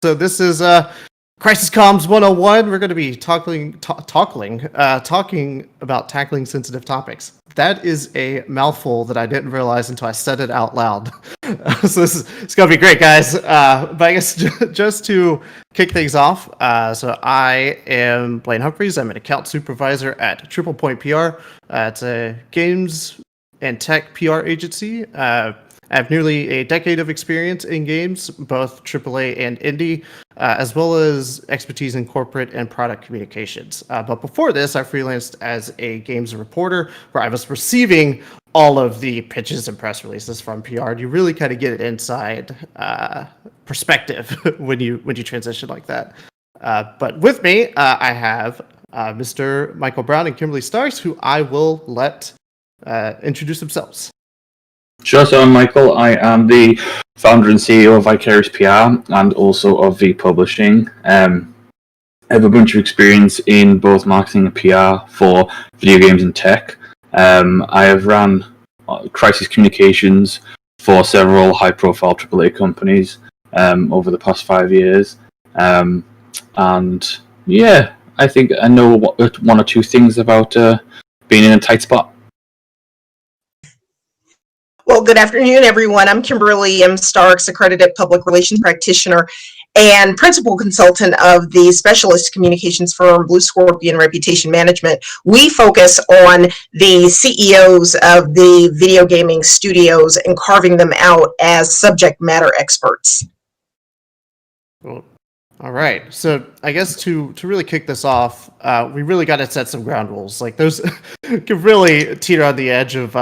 So this is Crisis Comms 101. We're going to be talking about tackling sensitive topics. That is a mouthful that I didn't realize until I said it out loud. So it's going to be great, guys. But I guess just to kick things off, so I am Blane Humphries. I'm an account supervisor at TriplePoint PR. It's a games and tech PR agency. I have nearly a decade of experience in games, both AAA and indie, as well as expertise in corporate and product communications. But before this, I freelanced as a games reporter, where I was receiving all of the pitches and press releases from PR. And you really kind of get an inside perspective when you transition like that. But with me, I have Mr. Michael Brown and Kimberly Starks, who I will let introduce themselves. Sure, so I'm Michael. I am the founder and CEO of Vicarious PR and also of V Publishing. I have a bunch of experience in both marketing and PR for video games and tech. I have ran crisis communications for several high-profile AAA companies over the past 5 years. And yeah, I think I know one or two things about being in a tight spot. Well, good afternoon, everyone. I'm Kimberly M. Starks, accredited public relations practitioner and principal consultant of the specialist communications firm Blue Scorpion Reputation Management. We focus on the CEOs of the video gaming studios and carving them out as subject matter experts. Cool. All right. So I guess to really kick this off, we really got to set some ground rules. Like those could really teeter on the edge of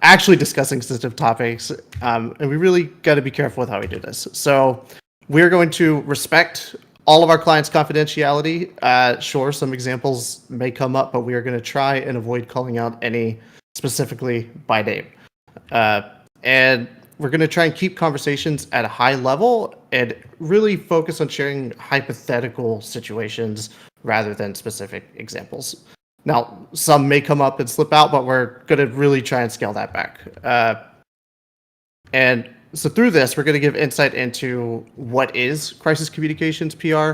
actually discussing sensitive topics. And we really got to be careful with how we do this. So we're going to respect all of our clients' confidentiality. Sure, some examples may come up, but we are going to try and avoid calling out any specifically by name. And we're going to try and keep conversations at a high level and really focus on sharing hypothetical situations rather than specific examples. Now, some may come up and slip out, but we're going to really try and scale that back. And so through this, we're going to give insight into what is crisis communications PR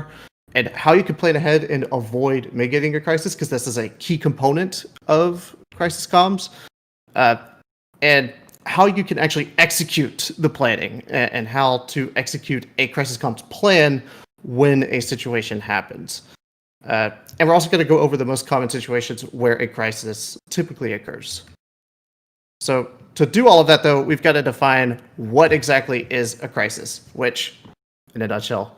and how you can plan ahead and avoid mitigating a crisis, because this is a key component of crisis comms. And how you can actually execute the planning and how to execute a crisis comms plan when a situation happens. And we're also going to go over the most common situations where a crisis typically occurs. So to do all of that, though, we've got to define what exactly is a crisis, which, in a nutshell,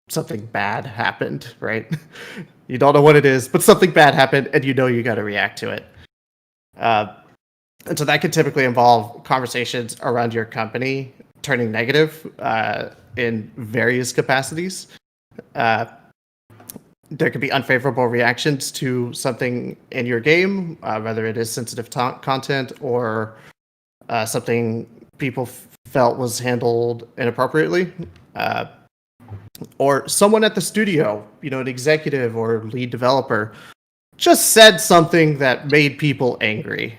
something bad happened, right? You don't know what it is, but something bad happened, and you know you got to react to it. And so that could typically involve conversations around your company turning negative in various capacities. There could be unfavorable reactions to something in your game, whether it is sensitive content or something people felt was handled inappropriately. Or someone at the studio, an executive or lead developer, just said something that made people angry.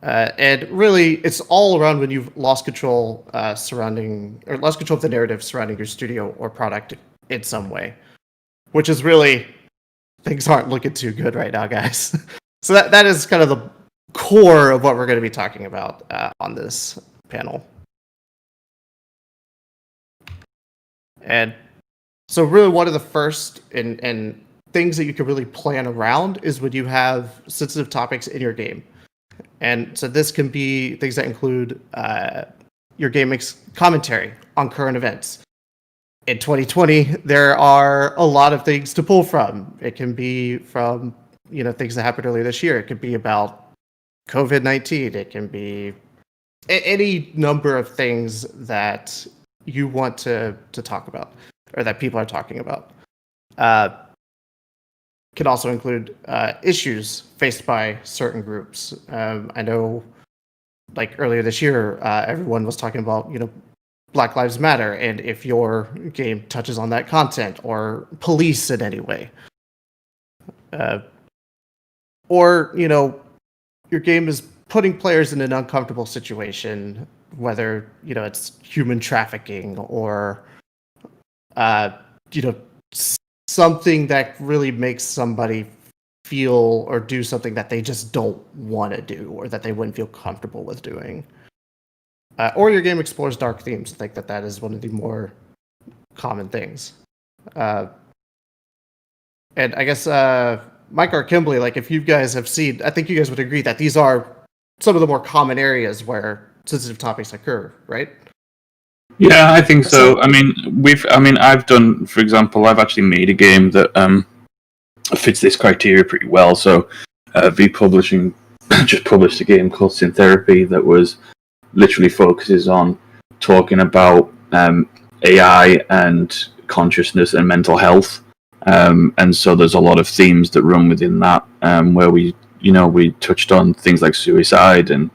And really, it's all around when you've lost control lost control of the narrative surrounding your studio or product in some way, which is really, things aren't looking too good right now, guys. So that is kind of the core of what we're going to be talking about on this panel. And so really one of the first and things that you can really plan around is when you have sensitive topics in your game. And so this can be things that include your game commentary on current events. In 2020, there are a lot of things to pull from. It can be from things that happened earlier this year. It could be about COVID-19. It can be any number of things that you want to talk about or that people are talking about. Can also include issues faced by certain groups. I know, like earlier this year, everyone was talking about, Black Lives Matter, and if your game touches on that content or police in any way. Or, your game is putting players in an uncomfortable situation, whether, it's human trafficking or you know, something that really makes somebody feel or do something that they just don't want to do or that they wouldn't feel comfortable with doing. Or your game explores dark themes. I think that is one of the more common things. And I guess Mike or Kimberly, like if you guys have seen, I think you guys would agree that these are some of the more common areas where sensitive topics occur, right? Yeah, I think so. I've done, for example, I've actually made a game that fits this criteria pretty well. So, V Publishing just published a game called Severity that was literally focuses on talking about AI and consciousness and mental health. And so there's a lot of themes that run within that, where we touched on things like suicide and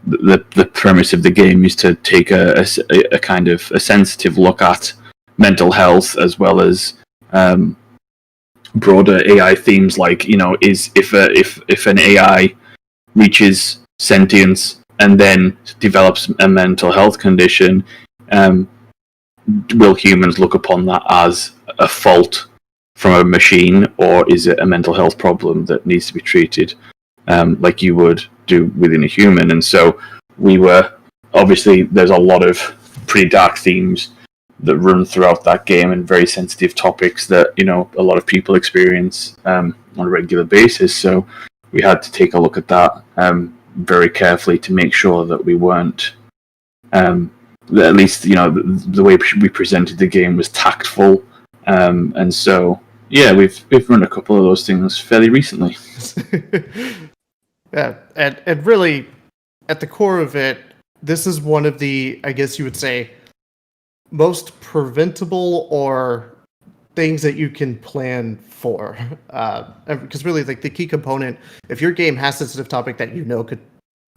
the premise of the game is to take a kind of a sensitive look at mental health as well as broader AI themes like, is if an AI reaches sentience and then develops a mental health condition, will humans look upon that as a fault from a machine, or is it a mental health problem that needs to be treated like you would do within a human? And so there's a lot of pretty dark themes that run throughout that game and very sensitive topics that, a lot of people experience on a regular basis. So we had to take a look at that very carefully to make sure that we weren't, at least, the way we presented the game was tactful. And so, yeah, we've run a couple of those things fairly recently. Yeah, and really, at the core of it, this is one of the, I guess you would say, most preventable or things that you can plan for. Because really, like the key component, if your game has a sensitive topic that could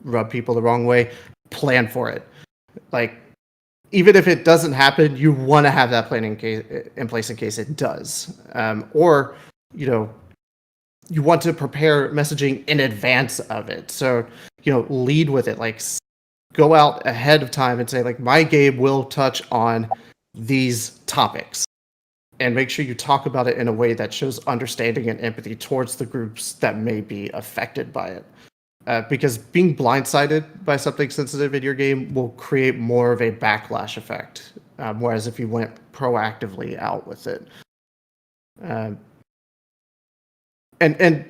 rub people the wrong way, plan for it. Like, even if it doesn't happen, you want to have that plan in place in case it does. Or, you want to prepare messaging in advance of it. So, lead with it. Like, go out ahead of time and say, like, my game will touch on these topics. And make sure you talk about it in a way that shows understanding and empathy towards the groups that may be affected by it. Because being blindsided by something sensitive in your game will create more of a backlash effect. Whereas if you went proactively out with it. And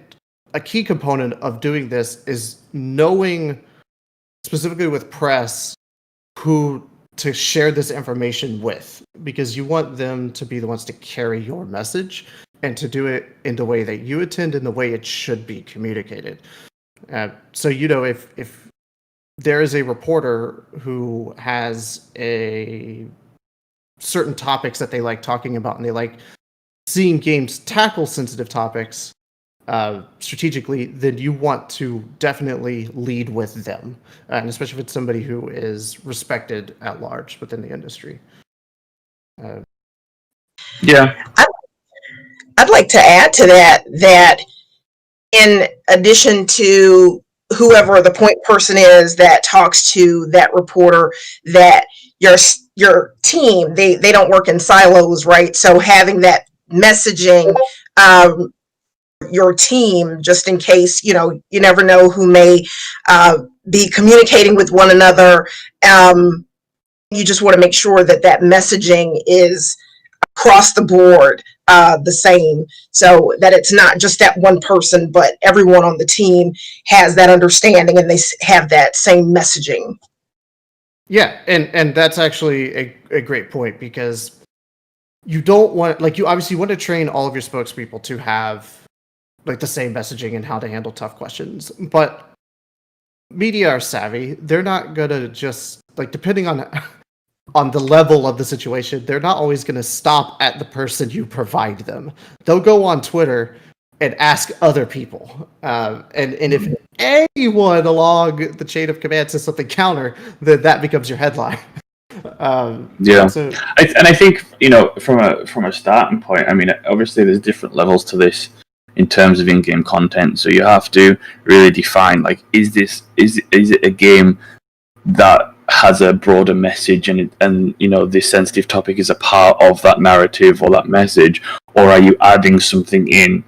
a key component of doing this is knowing, specifically with press, who to share this information with, because you want them to be the ones to carry your message and to do it in the way that you intend, in the way it should be communicated. So, if there is a reporter who has a certain topics that they like talking about and they like seeing games tackle sensitive topics strategically, then you want to definitely lead with them, and especially if it's somebody who is respected at large within the industry. Yeah. I'd like to add to that in addition to whoever the point person is that talks to that reporter, that your team, they don't work in silos, right? So having that messaging, your team, just in case, you never know who may be communicating with one another. You just want to make sure that messaging is across the board the same, so that it's not just that one person, but everyone on the team has that understanding and they have that same messaging. Yeah, and that's actually a great point, because you don't want, like, you obviously want to train all of your spokespeople to have like the same messaging and how to handle tough questions, but media are savvy. They're not gonna just, like, depending on the level of the situation, they're not always going to stop at the person you provide them. They'll go on Twitter and ask other people. And if anyone along the chain of command says something counter, then that becomes your headline. Yeah. I think, from a starting point, obviously there's different levels to this in terms of in-game content. So you have to really define, like, is it a game that has a broader message, and this sensitive topic is a part of that narrative or that message, or are you adding something in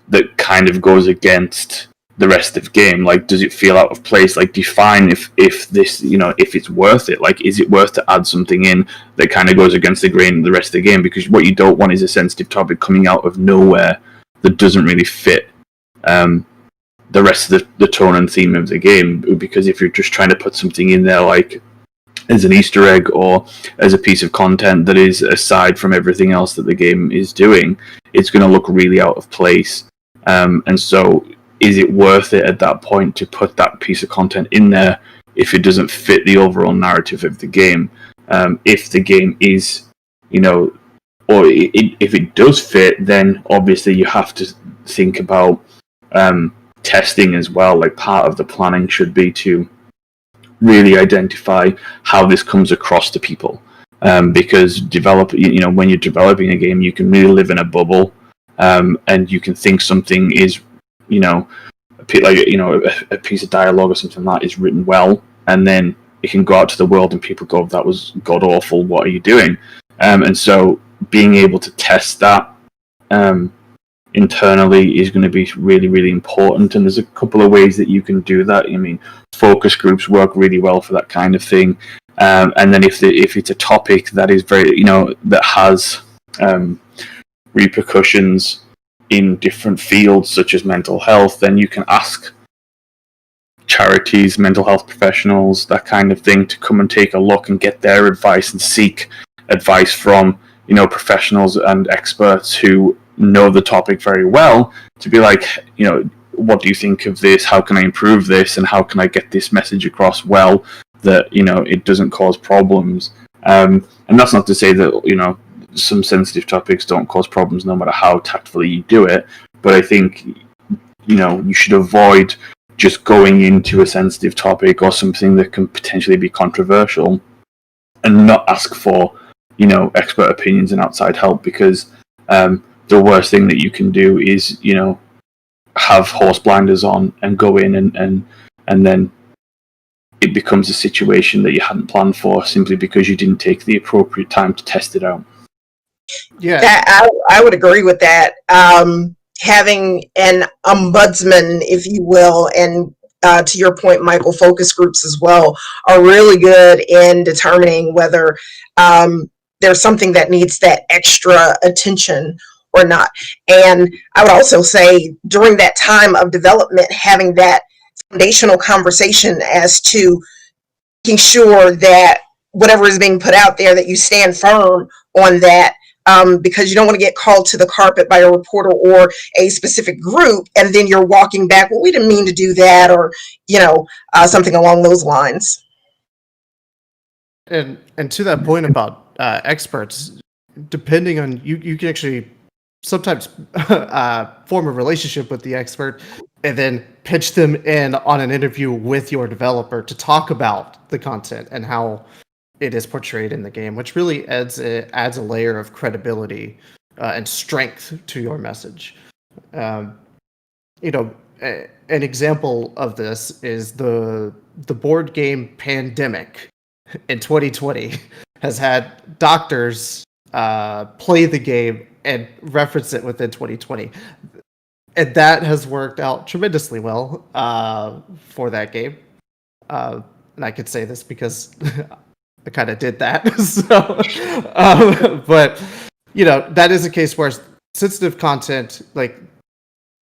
that kind of goes against the rest of the game? Like, does it feel out of place? Like, define if this, if it's worth it. Like, is it worth to add something in that kind of goes against the grain of the rest of the game? Because what you don't want is a sensitive topic coming out of nowhere that doesn't really fit the rest of the tone and theme of the game. Because if you're just trying to put something in there, like as an Easter egg or as a piece of content that is aside from everything else that the game is doing, it's going to look really out of place. And so, is it worth it at that point to put that piece of content in there if it doesn't fit the overall narrative of the game? If the game is, or if it does fit, then obviously you have to think about testing as well. Like, part of the planning should be to really identify how this comes across to people, because when you're developing a game, you can really live in a bubble, and you can think something is, a piece of dialogue or something like that is written well, and then it can go out to the world and people go, "That was god awful. What are you doing?" And so, being able to test that internally is going to be really, really important. And there's a couple of ways that you can do that. I mean, focus groups work really well for that kind of thing. And then if it's a topic that is very, that has repercussions in different fields such as mental health, then you can ask charities, mental health professionals, that kind of thing, to come and take a look and get their advice and seek advice from professionals and experts who know the topic very well, to be like, what do you think of this? How can I improve this? And how can I get this message across well that, it doesn't cause problems? And that's not to say that, some sensitive topics don't cause problems no matter how tactfully you do it. But I think, you should avoid just going into a sensitive topic or something that can potentially be controversial and not ask for, expert opinions and outside help, because the worst thing that you can do is, have horse blinders on and go in and then it becomes a situation that you hadn't planned for simply because you didn't take the appropriate time to test it out. Yeah, I would agree with that. Having an ombudsman, if you will, and to your point, Michael, focus groups as well are really good in determining whether there's something that needs that extra attention or not. And I would also say during that time of development, having that foundational conversation as to making sure that whatever is being put out there, that you stand firm on that, because you don't want to get called to the carpet by a reporter or a specific group, and then you're walking back, well, we didn't mean to do that, or something along those lines. and to that point about experts, depending on you can actually sometimes form a relationship with the expert and then pitch them in on an interview with your developer to talk about the content and how it is portrayed in the game, which really adds a layer of credibility and strength to your message. An example of this is the board game Pandemic in 2020 has had doctors play the game and reference it within 2020. And that has worked out tremendously well for that game. And I could say this because I kind of did that. So, but, that is a case where sensitive content, like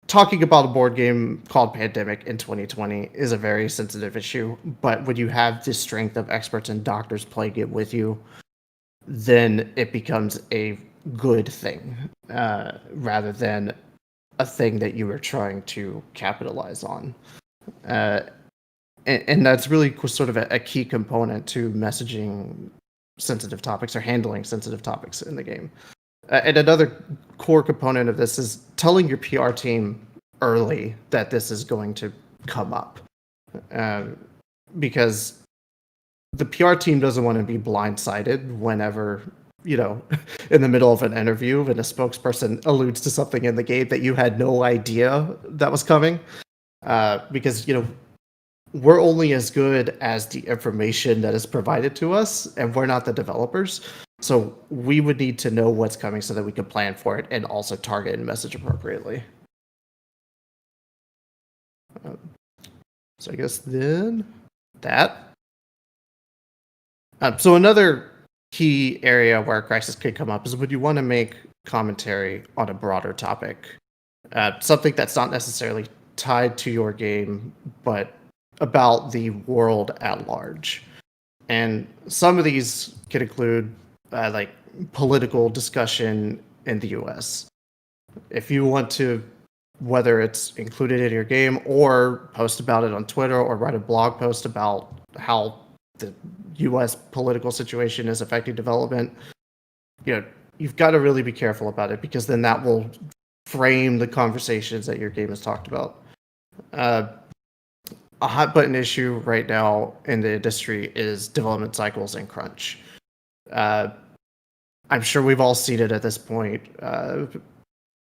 talking about a board game called Pandemic in 2020 is a very sensitive issue. But when you have the strength of experts and doctors playing it with you, then it becomes a good thing rather than a thing that you were trying to capitalize on. And that's really sort of a key component to messaging sensitive topics or handling sensitive topics in the game. And another core component of this is telling your PR team early that this is going to come up. Because the PR team doesn't want to be blindsided whenever, in the middle of an interview and a spokesperson alludes to something in the game that you had no idea that was coming. Because, we're only as good as the information that is provided to us, and we're not the developers. So we would need to know what's coming so that we can plan for it and also target and message appropriately. So I guess then that. So another key area where a crisis could come up is when you want to make commentary on a broader topic, something that's not necessarily tied to your game, but about the world at large. And some of these could include like political discussion in the US. If you want to, whether it's included in your game or post about it on Twitter or write a blog post about how the US political situation is affecting development, you've got to really be careful about it, because then that will frame the conversations that your game has talked about. A hot button issue right now in the industry is development cycles and crunch. I'm sure we've all seen it at this point.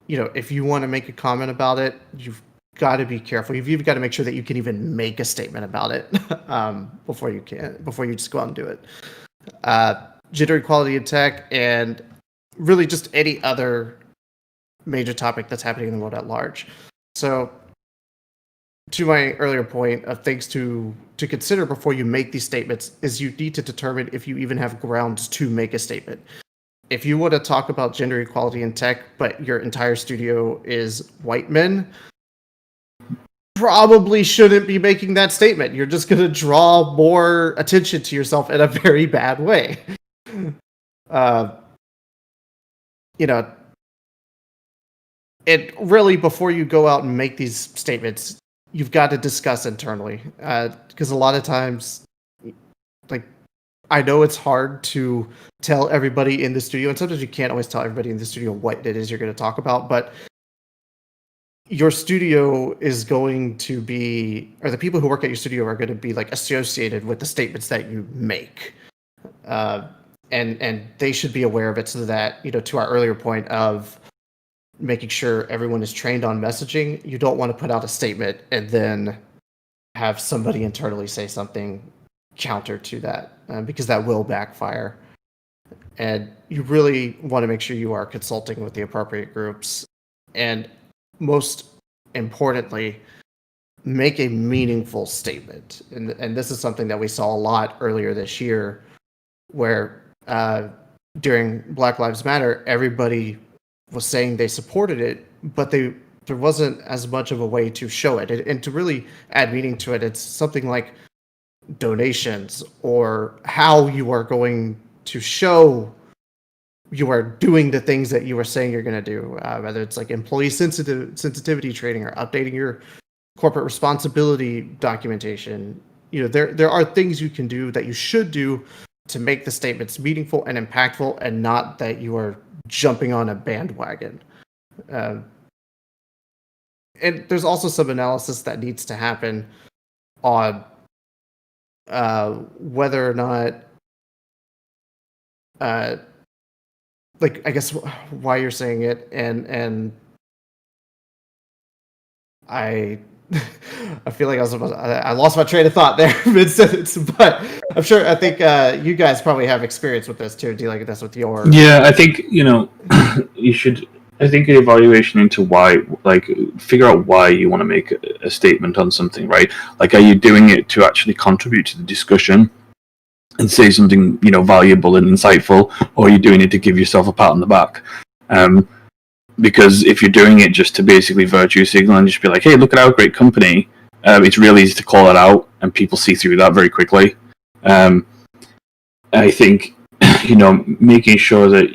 If you want to make a comment about it, you've got to be careful. You've got to make sure that you can even make a statement about it before you just go out and do it. Gender equality in tech, and really just any other major topic that's happening in the world at large. So, to my earlier point of things to consider before you make these statements is you need to determine if you even have grounds to make a statement. If you want to talk about gender equality in tech, but your entire studio is white men, probably shouldn't be making that statement. You're just going to draw more attention to yourself in a very bad way. It really, before you go out and make these statements, you've got to discuss internally, because a lot of times, like, I know it's hard to tell everybody in the studio, and sometimes you can't always tell everybody in the studio what it is you're going to talk about, but your studio is going to be, or the people who work at your studio are going to be like associated with the statements that you make. And they should be aware of it, so that, to our earlier point of making sure everyone is trained on messaging, you don't want to put out a statement and then have somebody internally say something counter to that, because that will backfire. And you really want to make sure you are consulting with the appropriate groups. And most importantly, make a meaningful statement. And this is something that we saw a lot earlier this year, where during Black Lives Matter, everybody was saying they supported it, but there wasn't as much of a way to show it. And to really add meaning to it, it's something like donations, or how you are going to show you are doing the things that you were saying you're going to do, whether it's like employee sensitivity training or updating your corporate responsibility documentation. There are things you can do that you should do to make the statements meaningful and impactful, and not that you are jumping on a bandwagon. And there's also some analysis that needs to happen on whether or not, like, I guess why you're saying it, and I feel like I lost my train of thought there mid-sentence, but I think you guys probably have experience with this too, dealing with this with your... Yeah, I think, you should, I think an evaluation into why, like, figure out why you want to make a statement on something, right? Like, are you doing it to actually contribute to the discussion and say something, valuable and insightful, or are you doing it to give yourself a pat on the back? Because if you're doing it just to basically virtue signal and just be like, hey, look at our great company, it's really easy to call it out, and people see through that very quickly. I think, making sure that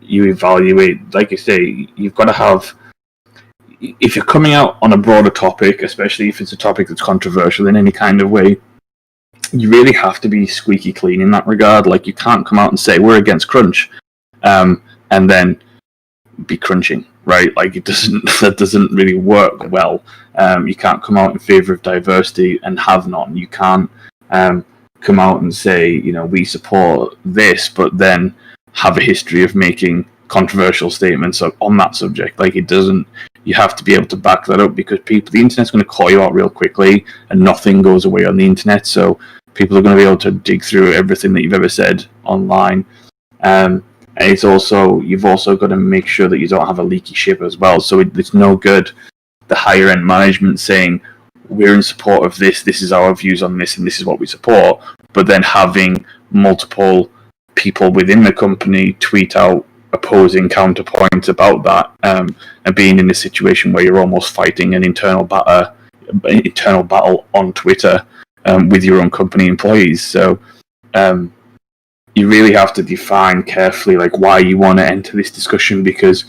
you evaluate, like you say, you've got to have, if you're coming out on a broader topic, especially if it's a topic that's controversial in any kind of way, you really have to be squeaky clean in that regard. Like, you can't come out and say, we're against crunch, and then be crunching, right? Like, that doesn't really work well. You can't come out in favor of diversity and have none. You can't come out and say, we support this, but then have a history of making controversial statements on that subject. Like, it doesn't you have to be able to back that up, because the internet's going to call you out real quickly, and nothing goes away on the internet. So people are going to be able to dig through everything that you've ever said online. And you've also got to make sure that you don't have a leaky ship as well. So it's no good the higher end management saying, we're in support of this, this is our views on this, and this is what we support, but then having multiple people within the company tweet out opposing counterpoints about that, and being in a situation where you're almost fighting an internal battle on Twitter with your own company employees. So you really have to define carefully like why you want to enter this discussion, because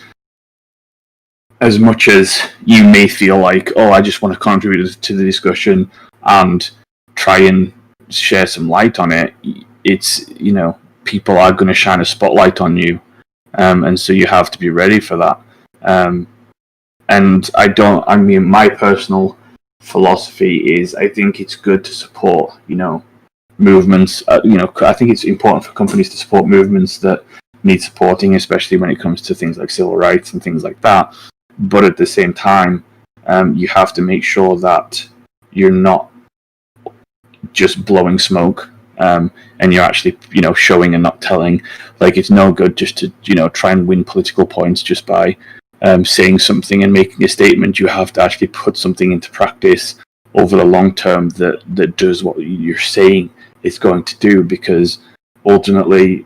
as much as you may feel like, oh, I just want to contribute to the discussion and try and share some light on it, it's, people are going to shine a spotlight on you. And so you have to be ready for that. And my personal philosophy is, I think it's good to support, movements. I think it's important for companies to support movements that need supporting, especially when it comes to things like civil rights and things like that. But at the same time, you have to make sure that you're not just blowing smoke, and you're actually, showing and not telling. Like, it's no good just to, try and win political points just by saying something and making a statement. You have to actually put something into practice over the long term that does what you're saying it's going to do, because ultimately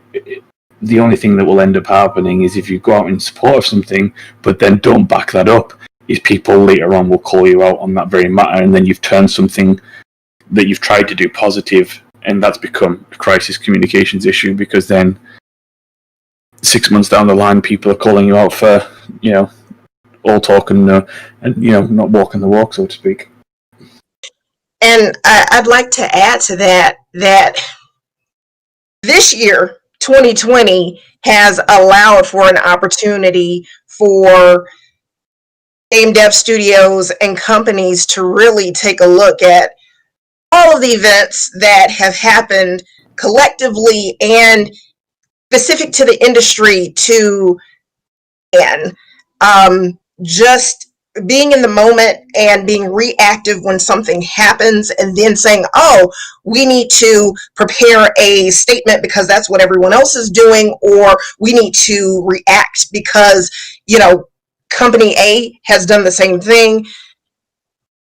the only thing that will end up happening is if you go out in support of something but then don't back that up, is people later on will call you out on that very matter, and then you've turned something that you've tried to do positive, and that's become a crisis communications issue, because then 6 months down the line people are calling you out for all talk and not walking the walk, so to speak. And I'd like to add to that this year, 2020, has allowed for an opportunity for game dev studios and companies to really take a look at all of the events that have happened collectively and specific to the industry just being in the moment and being reactive when something happens, and then saying, oh, we need to prepare a statement because that's what everyone else is doing, or we need to react because, company A has done the same thing.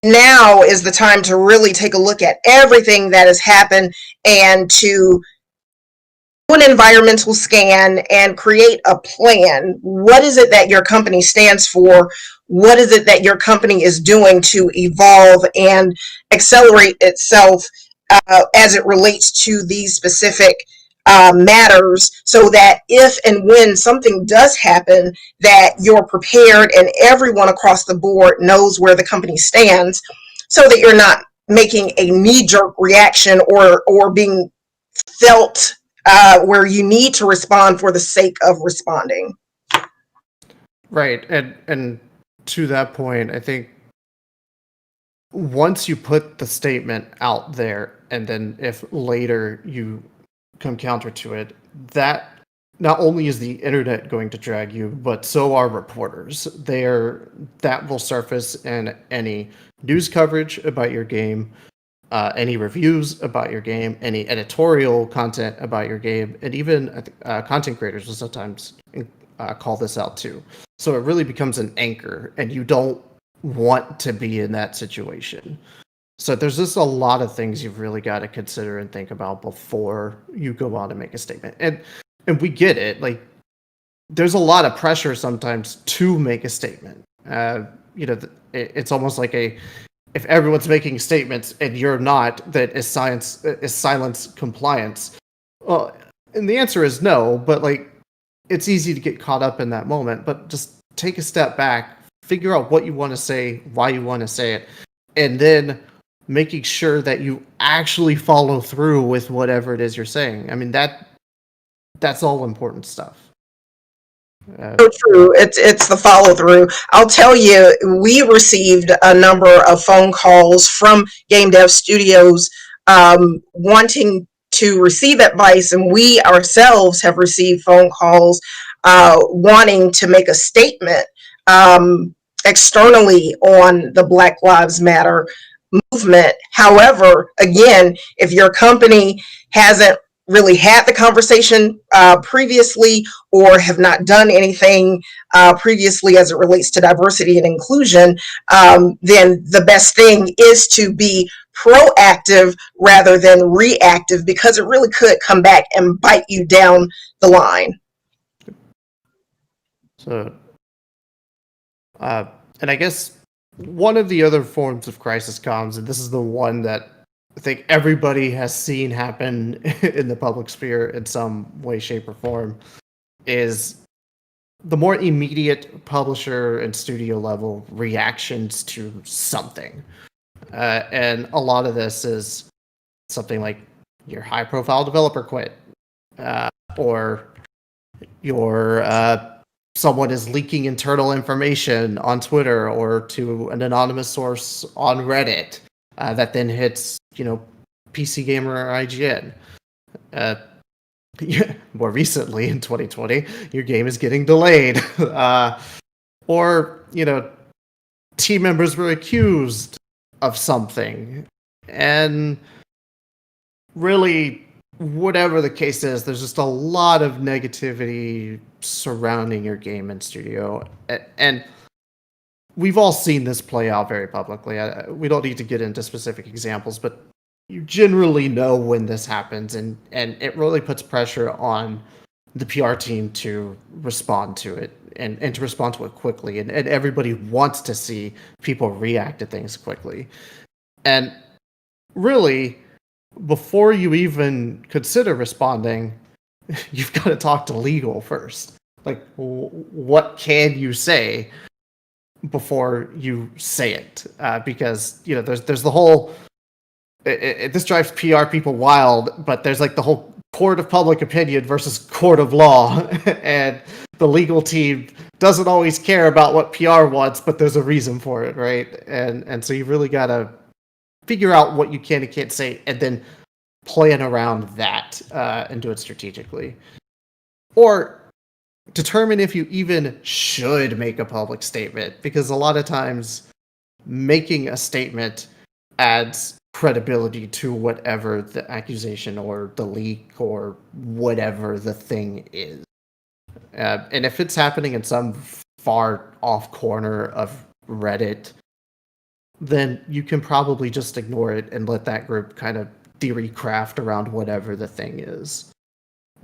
Now is the time to really take a look at everything that has happened and to do an environmental scan and create a plan. What is it that your company stands for? What is it that your company is doing to evolve and accelerate itself as it relates to these specific matters, so that if and when something does happen, that you're prepared and everyone across the board knows where the company stands, so that you're not making a knee-jerk reaction or being felt where you need to respond for the sake of responding. Right. And to that point, I think once you put the statement out there, and then if later you come counter to it, that not only is the internet going to drag you, but so are reporters. That will surface in any news coverage about your game, any reviews about your game, any editorial content about your game, and even content creators will sometimes call this out too. So it really becomes an anchor, and you don't want to be in that situation. So there's just a lot of things you've really got to consider and think about before you go out and make a statement. And we get it. Like, there's a lot of pressure sometimes to make a statement. It's almost like if everyone's making statements and you're not, that is silence compliance. Well, and the answer is no, but like, it's easy to get caught up in that moment. But just take a step back, figure out what you want to say, why you want to say it, and then making sure that you actually follow through with whatever it is you're saying. I mean, that's all important stuff. So true. It's the follow through. I'll tell you, we received a number of phone calls from game dev studios wanting to receive advice, and we ourselves have received phone calls wanting to make a statement. externally on the Black Lives Matter movement. However, again, if your company hasn't really had the conversation previously, or have not done anything previously as it relates to diversity and inclusion, then the best thing is to be proactive rather than reactive, because it really could come back and bite you down the line. So, and I guess one of the other forms of crisis comms, and this is the one that I think everybody has seen happen in the public sphere in some way, shape, or form, is the more immediate publisher and studio level reactions to something. And a lot of this is something like your high profile developer quit, or your someone is leaking internal information on Twitter or to an anonymous source on Reddit that then hits, PC Gamer or IGN. More recently in 2020, your game is getting delayed. Or, team members were accused of something. And really, whatever the case is, there's just a lot of negativity surrounding your game and studio. And we've all seen this play out very publicly. We don't need to get into specific examples, but you generally know when this happens, and it really puts pressure on the PR team to respond to it and to respond to it quickly. And everybody wants to see people react to things quickly. And really, before you even consider responding, you've got to talk to legal first. Like, what can you say before you say it? Because there's the whole. This drives PR people wild, but there's like the whole court of public opinion versus court of law, and the legal team doesn't always care about what PR wants, but there's a reason for it, right? And so you really got to figure out what you can and can't say, and then plan around that and do it strategically. Or determine if you even should make a public statement, because a lot of times making a statement adds credibility to whatever the accusation or the leak or whatever the thing is. And if it's happening in some far off corner of Reddit, then you can probably just ignore it and let that group kind of theory craft around whatever the thing is.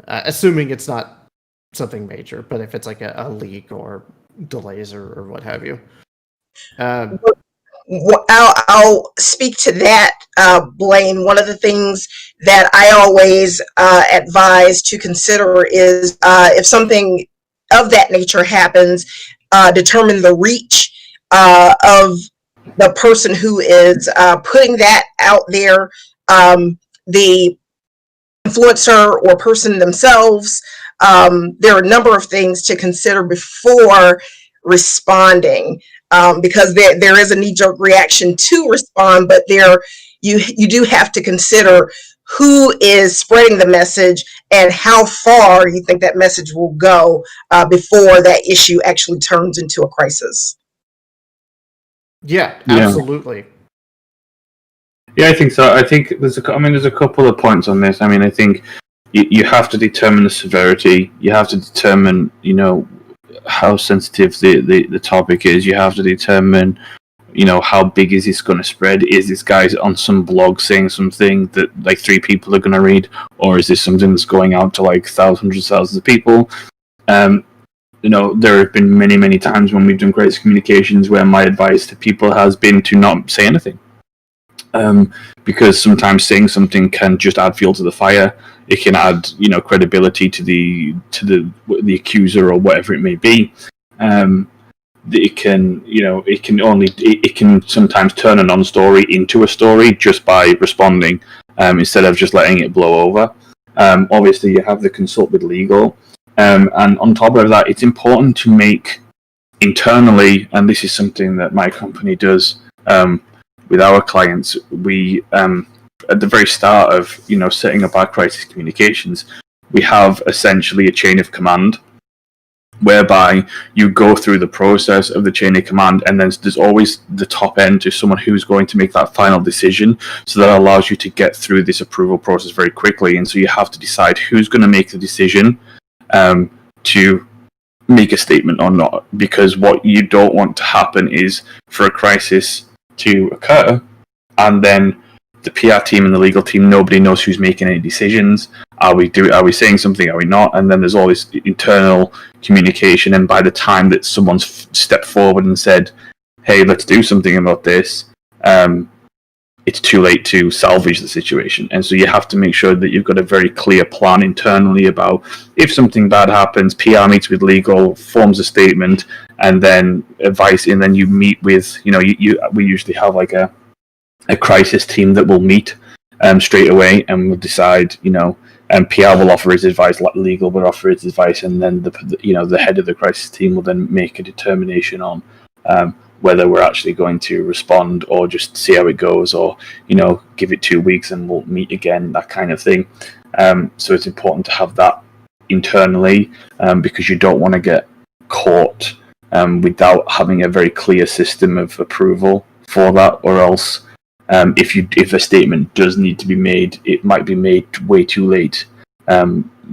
Assuming it's not something major, but if it's like a leak or delays or what have you. I'll speak to that, Blane. One of the things that I always advise to consider is if something of that nature happens, determine the reach of the person who is putting that out there, the influencer or person themselves. There are a number of things to consider before responding. Because there is a knee-jerk reaction to respond, but you do have to consider who is spreading the message and how far you think that message will go before that issue actually turns into a crisis. Yeah, absolutely. Yeah, I think so. I think there's a couple of points on this. I think you have to determine the severity. You have to determine, how sensitive the topic is. You have to determine, how big is this going to spread? Is this guy on some blog saying something that like 3 people are going to read, or is this something that's going out to like hundreds of thousands of people? There have been many times when we've done crisis communications where my advice to people has been to not say anything, because sometimes saying something can just add fuel to the fire. It can add, credibility to the accuser or whatever it may be. It can sometimes turn a non-story into a story just by responding, instead of just letting it blow over. Obviously, you have to consult with legal, and on top of that, it's important to make internally, and this is something that my company does with our clients. We at the very start of setting up our crisis communications, we have essentially a chain of command whereby you go through the process of the chain of command, and then there's always the top end to someone who's going to make that final decision. So that allows you to get through this approval process very quickly. And so you have to decide who's going to make the decision to make a statement or not, because what you don't want to happen is for a crisis to occur, and then the PR team and the legal team, nobody knows who's making any decisions. Are we saying something? Are we not? And then there's all this internal communication. And by the time that someone's stepped forward and said, "Hey, let's do something about this," it's too late to salvage the situation. And so you have to make sure that you've got a very clear plan internally about if something bad happens. PR meets with legal, forms a statement, and then advice. And then you meet with, we usually have like a crisis team that will meet straight away and will decide, and PR will offer his advice, legal will offer its advice, and then the head of the crisis team will then make a determination on whether we're actually going to respond or just see how it goes, or give it 2 weeks and we'll meet again, that kind of thing. So it's important to have that internally because you don't want to get caught without having a very clear system of approval for that, or else if a statement does need to be made, it might be made way too late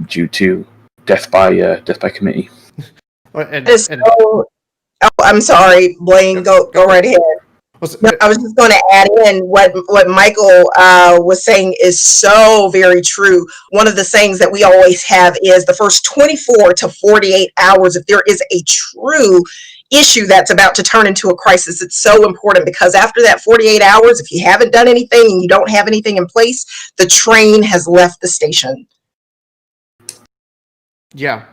due to death by committee. I'm sorry, Blane. Go right ahead. No, I was just going to add in what Michael was saying is so very true. One of the sayings that we always have is the first 24 to 48 hours, if there is a true issue that's about to turn into a crisis, it's so important, because after that 48 hours, if you haven't done anything and you don't have anything in place, the train has left the station. Yeah,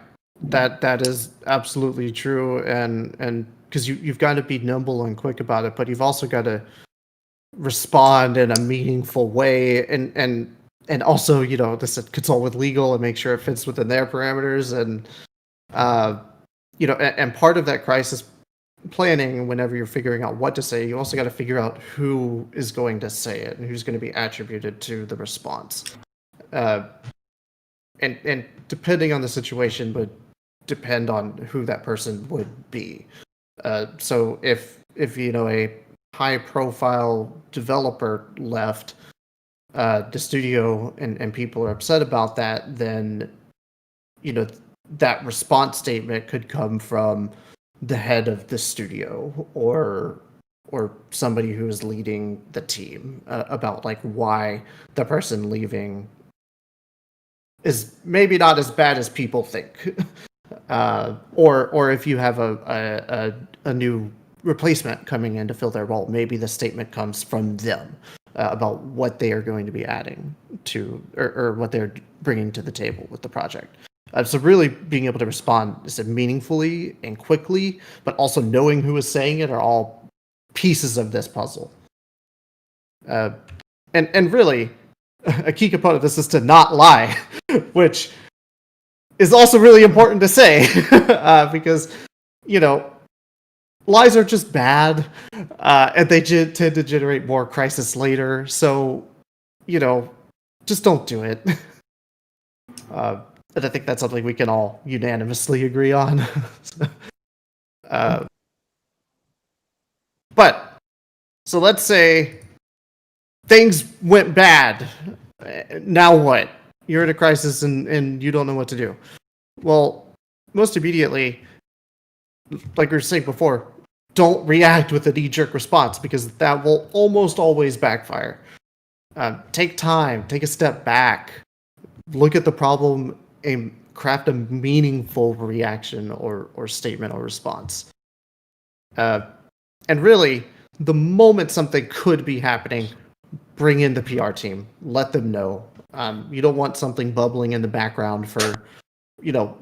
that is absolutely true, and because you've got to be nimble and quick about it, but you've also got to respond in a meaningful way, and also consult with legal and make sure it fits within their parameters, and and part of that crisis planning, whenever you're figuring out what to say, you also got to figure out who is going to say it and who's going to be attributed to the response, and depending on the situation would depend on who that person would be. So if a high profile developer left the studio and people are upset about that, then that response statement could come from the head of the studio or somebody who is leading the team about like why the person leaving is maybe not as bad as people think. Or if you have a new replacement coming in to fill their role, maybe the statement comes from them about what they are going to be adding to, or what they're bringing to the table with the project. So really being able to respond meaningfully and quickly, but also knowing who is saying it, are all pieces of this puzzle. And really, a key component of this is to not lie, which is also really important to say, because lies are just bad, and they tend to generate more crisis later. So just don't do it. And I think that's something we can all unanimously agree on. But so let's say things went bad. Now what? You're in a crisis and you don't know what to do. Well, most immediately, like we were saying before, don't react with a knee-jerk response, because that will almost always backfire. Take time, take a step back, look at the problem, and craft a meaningful reaction or statement or response. And really, the moment something could be happening, bring in the PR team. Let them know. You don't want something bubbling in the background for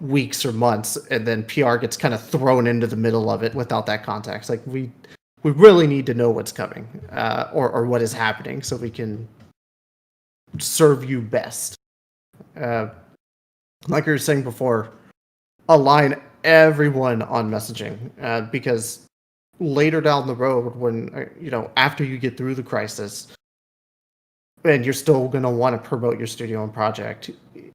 weeks or months, and then PR gets kind of thrown into the middle of it without that context. Like we really need to know what's coming or what is happening, so we can serve you best. Like I was saying before, align everyone on messaging, because later down the road, when after you get through the crisis, and you're still going to want to promote your studio and project,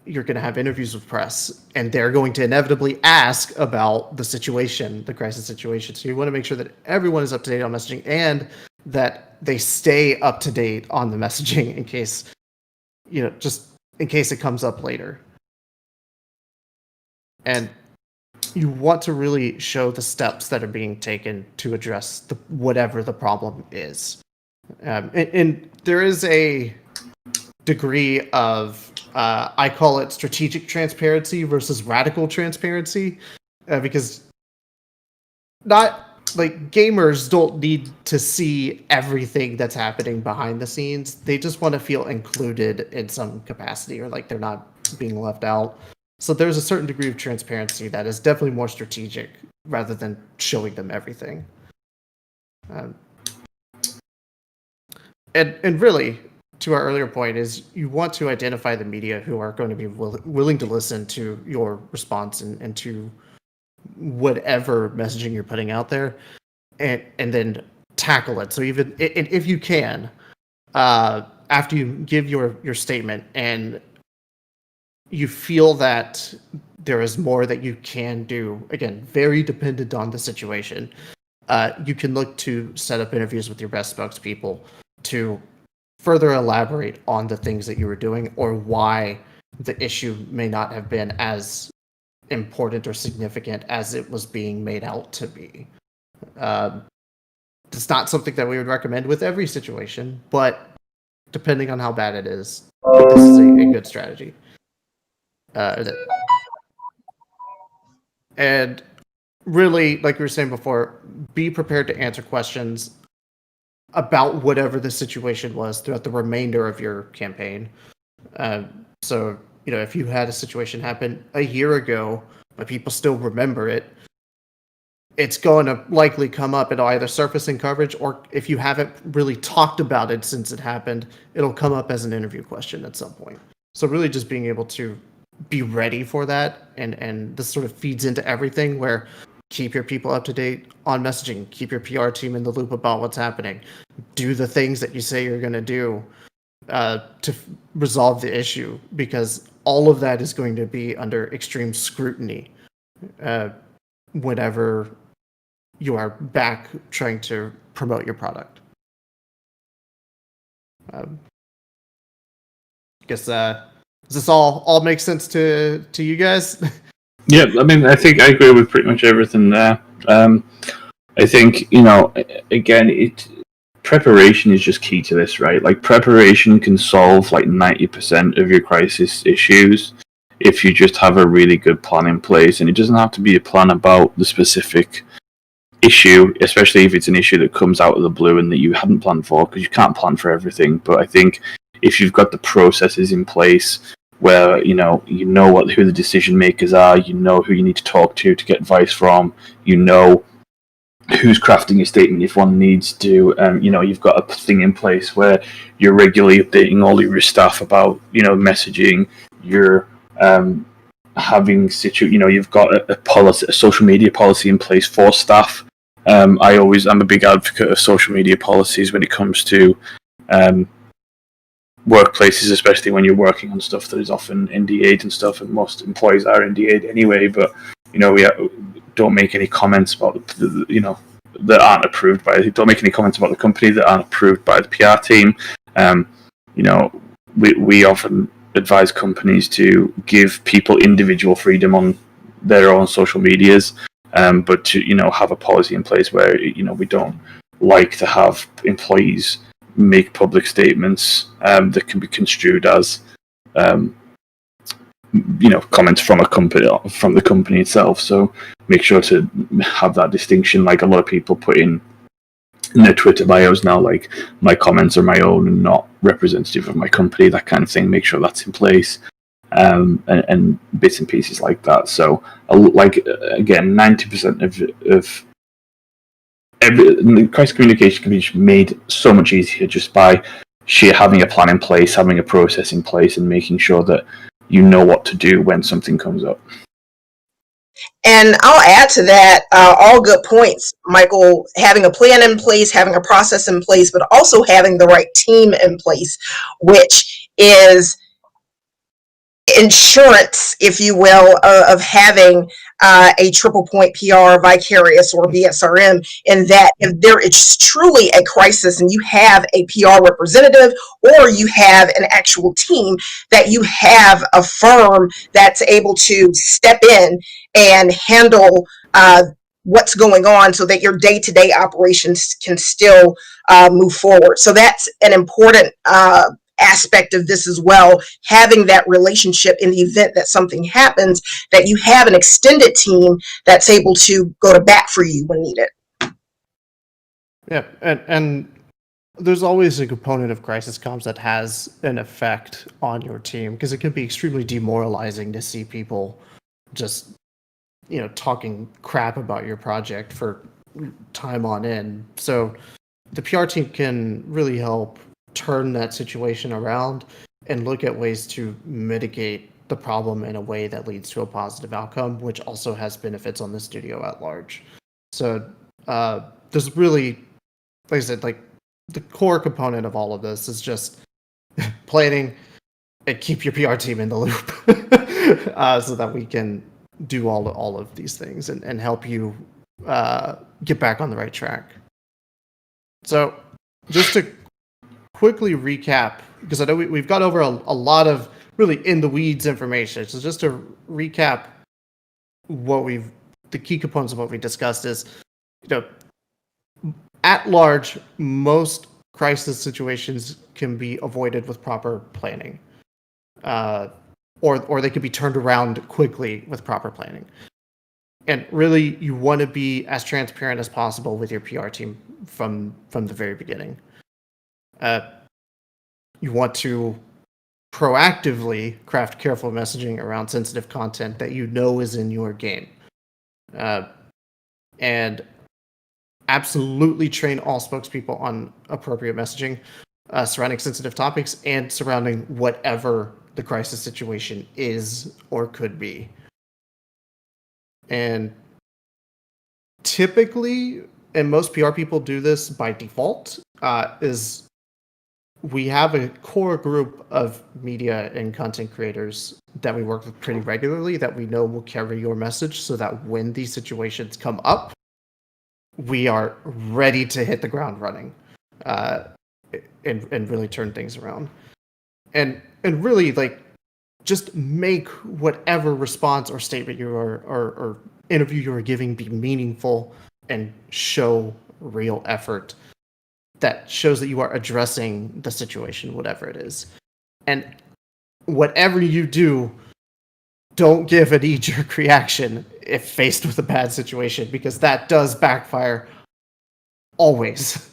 you're going to have interviews with press, and they're going to inevitably ask about the situation, the crisis situation. So you want to make sure that everyone is up to date on messaging and that they stay up to date on the messaging in case, just in case it comes up later. And you want to really show the steps that are being taken to address whatever the problem is. And there is a degree of, I call it strategic transparency versus radical transparency, because gamers don't need to see everything that's happening behind the scenes. They just want to feel included in some capacity, or like they're not being left out. So there's a certain degree of transparency that is definitely more strategic rather than showing them everything. And really, to our earlier point, is you want to identify the media who are going to be willing to listen to your response and to whatever messaging you're putting out there, and then tackle it. So even if you can, after you give your statement and you feel that there is more that you can do, again, very dependent on the situation, you can look to set up interviews with your best spokespeople to further elaborate on the things that you were doing or why the issue may not have been as important or significant as it was being made out to be. It's not something that we would recommend with every situation, but depending on how bad it is, this is a good strategy. And really, like we were saying before, be prepared to answer questions about whatever the situation was throughout the remainder of your campaign. So, if you had a situation happen a year ago, but people still remember it, it's going to likely come up. It'll either surface in coverage, or if you haven't really talked about it since it happened, it'll come up as an interview question at some point. So really just being able to be ready for that, and this sort of feeds into everything, where keep your people up to date on messaging, keep your PR team in the loop about what's happening, do the things that you say you're going to do to resolve the issue, because all of that is going to be under extreme scrutiny whenever you are back trying to promote your product. Guess does this all make sense to you guys? Yeah, I mean, I think I agree with pretty much everything there. I think, again, preparation is just key to this, right? Like, preparation can solve like 90% of your crisis issues if you just have a really good plan in place. And it doesn't have to be a plan about the specific issue, especially if it's an issue that comes out of the blue and that you hadn't planned for, because you can't plan for everything. But I think if you've got the processes in place where who the decision makers are, who you need to talk to get advice from, who's crafting a statement if one needs to, you've got a thing in place where you're regularly updating all your staff about messaging, you're having you've got a policy, a social media policy in place for staff. I'm a big advocate of social media policies when it comes to workplaces, especially when you're working on stuff that is often NDA'd and stuff, and most employees are NDA'd anyway. But we don't make any comments about that aren't approved by. Don't make any comments about the company that aren't approved by the PR team. We often advise companies to give people individual freedom on their own social medias, but to have a policy in place where we don't like to have employees make public statements that can be construed as comments from the company itself. So make sure to have that distinction. Like a lot of people put in their Twitter bios now, like, my comments are my own and not representative of my company, that kind of thing. Make sure that's in place, and bits and pieces like that. So again, 90% of the crisis communication can be made so much easier just by having a plan in place, having a process in place, and making sure that you know what to do when something comes up. And I'll add to that, all good points, Michael, having a plan in place, having a process in place, but also having the right team in place, which is insurance, if you will, of having a TriplePoint PR, Vicarious, or BSRM, in that if there is truly a crisis and you have a PR representative or you have an actual team, that you have a firm that's able to step in and handle what's going on so that your day-to-day operations can still move forward. So that's an important aspect of this as well, having that relationship in the event that something happens, that you have an extended team that's able to go to bat for you when needed. Yeah, and there's always a component of crisis comms that has an effect on your team, because it can be extremely demoralizing to see people just, talking crap about your project for time on end. So the PR team can really help turn that situation around and look at ways to mitigate the problem in a way that leads to a positive outcome, which also has benefits on the studio at large. So there's really, like I said, like the core component of all of this is just planning and keep your PR team in the loop so that we can do all of these things and help you get back on the right track. So just to quickly recap, because I know we've got over a lot of really in the weeds information. So just to recap the key components of what we discussed is, at large, most crisis situations can be avoided with proper planning, or they can be turned around quickly with proper planning. And really, you want to be as transparent as possible with your PR team from the very beginning. You want to proactively craft careful messaging around sensitive content that you know is in your game. And absolutely train all spokespeople on appropriate messaging surrounding sensitive topics and surrounding whatever the crisis situation is or could be. And typically, and most PR people do this by default, is we have a core group of media and content creators that we work with pretty regularly that we know will carry your message, so that when these situations come up, we are ready to hit the ground running and really turn things around. And really, like, just make whatever response or statement you are or interview you are giving be meaningful and show real effort that shows that you are addressing the situation, whatever it is. And whatever you do, don't give a knee-jerk reaction if faced with a bad situation, because that does backfire always.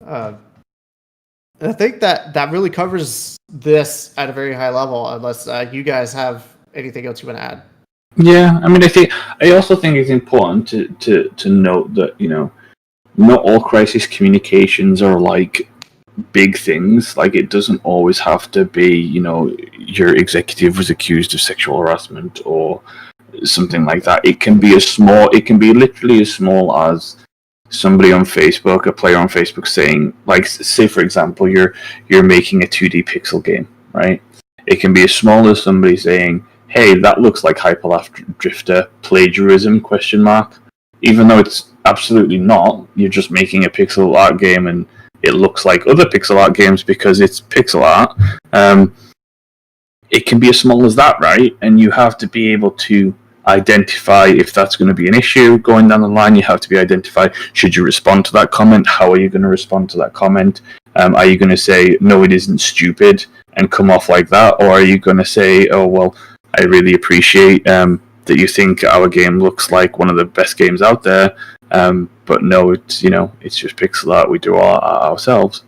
I think that really covers this at a very high level, unless you guys have anything else you want to add. Yeah, I mean, I also think it's important to note that, not all crisis communications are like big things. Like, it doesn't always have to be, your executive was accused of sexual harassment or something like that. It can be literally as small as somebody on Facebook, a player on Facebook saying, like, say for example, you're making a 2D pixel game, right? It can be as small as somebody saying, hey, that looks like Hyperlife Drifter plagiarism, ? Even though it's absolutely not. You're just making a pixel art game and it looks like other pixel art games because it's pixel art. It can be as small as that, right? And you have to be able to identify if that's going to be an issue going down the line. You have to be identified, should you respond to that comment? How are you going to respond to that comment? Are you going to say, no, it isn't stupid, and come off like that? Or are you going to say, oh, well, I really appreciate that you think our game looks like one of the best games out there, but no, it's just pixel art. We do all ourselves.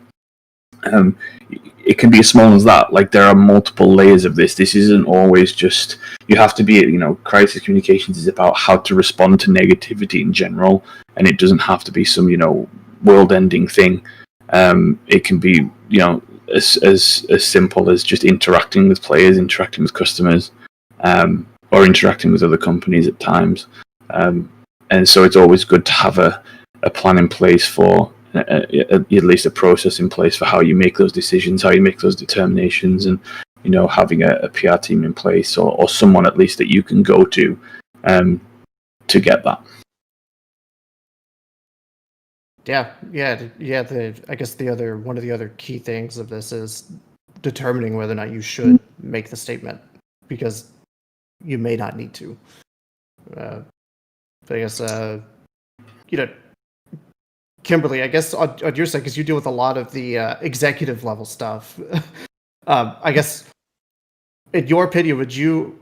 It can be as small as that. Like, there are multiple layers of this. This isn't always just, you have to be, crisis communications is about how to respond to negativity in general, and it doesn't have to be some, world-ending thing. It can be, as simple as just interacting with players, interacting with customers, or interacting with other companies at times. And so it's always good to have a plan in place for at least a process in place for how you make those decisions, how you make those determinations, and having a PR team in place or someone at least that you can go to get that. Yeah. I guess one of the other key things of this is determining whether or not you should make the statement, because you may not need to. But I guess Kimberly, I guess on your side, because you deal with a lot of the executive level stuff. I guess, in your opinion, would you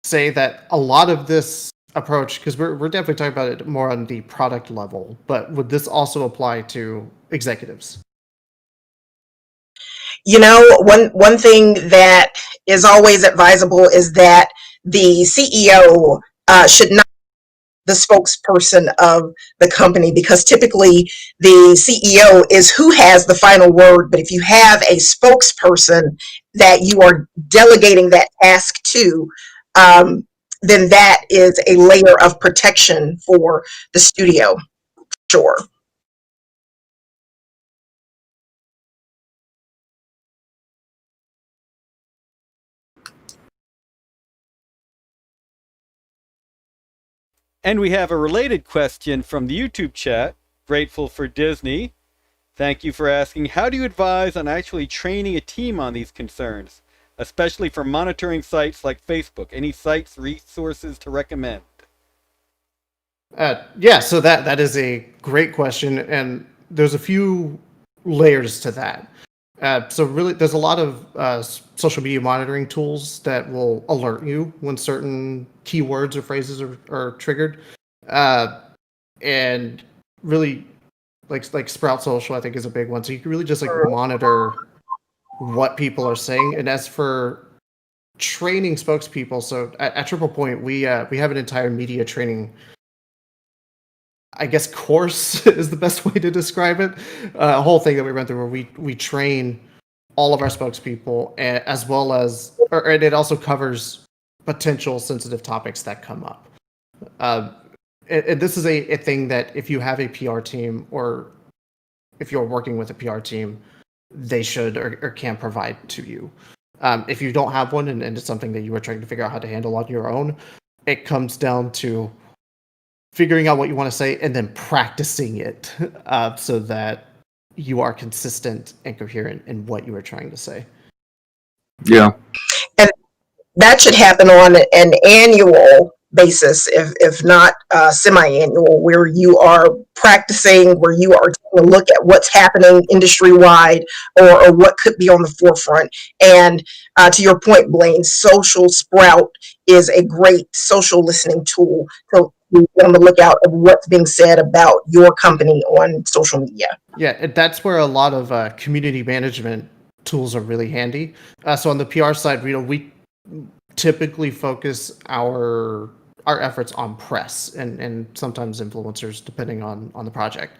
say that a lot of this approach, because we're definitely talking about it more on the product level, but would this also apply to executives? One thing that is always advisable is that the CEO should not be the spokesperson of the company, because typically the CEO is who has the final word. But if you have a spokesperson that you are delegating that task to, then that is a layer of protection for the studio. Sure. And we have a related question from the YouTube chat. Grateful for Disney. Thank you for asking, how do you advise on actually training a team on these concerns, especially for monitoring sites like Facebook? Any sites, resources to recommend? So that is a great question, and there's a few layers to that. So really, there's a lot of social media monitoring tools that will alert you when certain keywords or phrases are triggered, and really, like Sprout Social, I think, is a big one. So you can really just monitor what people are saying. And as for training spokespeople, so at TriplePoint, we have an entire media training, I guess, course is the best way to describe it. A whole thing that we run through where we train all of our spokespeople, as well as, and it also covers potential sensitive topics that come up. And this is a thing that if you have a PR team, or if you're working with a PR team, they should or can provide to you. If you don't have one, and it's something that you are trying to figure out how to handle on your own, it comes down to figuring out what you want to say and then practicing it so that you are consistent and coherent in what you are trying to say. Yeah. And that should happen on an annual basis, if not semi-annual, where you are practicing, where you are taking a look at what's happening industry-wide, or what could be on the forefront. And to your point, Blane, Social Sprout is a great social listening tool to be on the lookout of what's being said about your company on social media. Yeah, that's where a lot of community management tools are really handy. So on the PR side, we typically focus our efforts on press and sometimes influencers, depending on the project.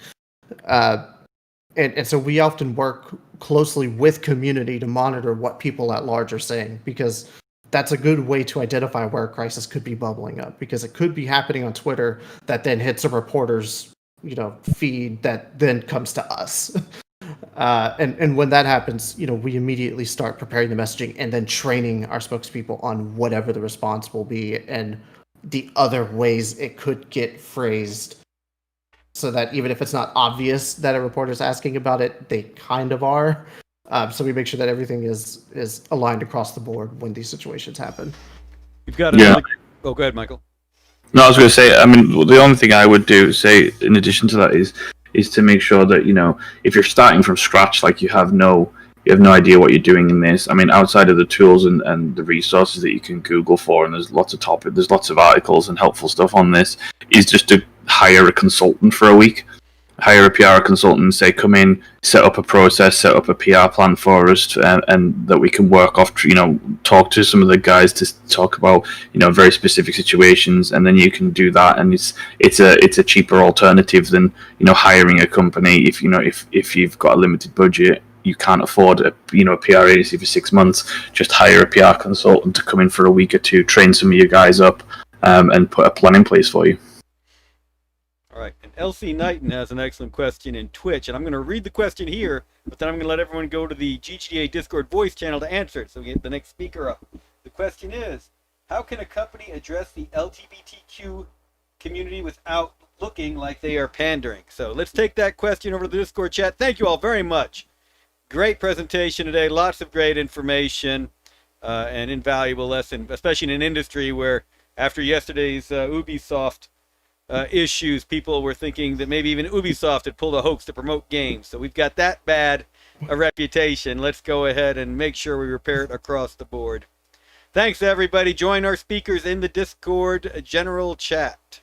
And so we often work closely with community to monitor what people at large are saying, because that's a good way to identify where a crisis could be bubbling up, because it could be happening on Twitter that then hits a reporter's feed that then comes to us. And when that happens, we immediately start preparing the messaging and then training our spokespeople on whatever the response will be and the other ways it could get phrased, so that even if it's not obvious that a reporter is asking about it, they kind of are. So we make sure that everything is aligned across the board when these situations happen. You've got another... Oh, go ahead, Michael. No, I was going to say, the only thing I would do, say, in addition to that, is to make sure that, if you're starting from scratch, like you have no idea what you're doing in this. Outside of the tools and the resources that you can Google for, and there's lots of articles and helpful stuff on this, is just to hire a consultant for a week. Hire a PR consultant and say, come in, set up a process, set up a PR plan for us, and that we can work off, talk to some of the guys to talk about, very specific situations, and then you can do that, and it's a cheaper alternative than, hiring a company if you've got a limited budget, you can't afford a PR agency for 6 months, just hire a PR consultant to come in for a week or two, train some of you guys up, and put a plan in place for you. All right, and LC Knighton has an excellent question in Twitch, and I'm going to read the question here, but then I'm going to let everyone go to the GGA Discord voice channel to answer it, so we get the next speaker up. The question is, how can a company address the LGBTQ community without looking like they are pandering? So let's take that question over to the Discord chat. Thank you all very much. Great presentation today, lots of great information, and invaluable lesson, especially in an industry where after yesterday's Ubisoft issues, people were thinking that maybe even Ubisoft had pulled a hoax to promote games. So we've got that bad a reputation. Let's go ahead and make sure we repair it across the board. Thanks, everybody. Join our speakers in the Discord general chat.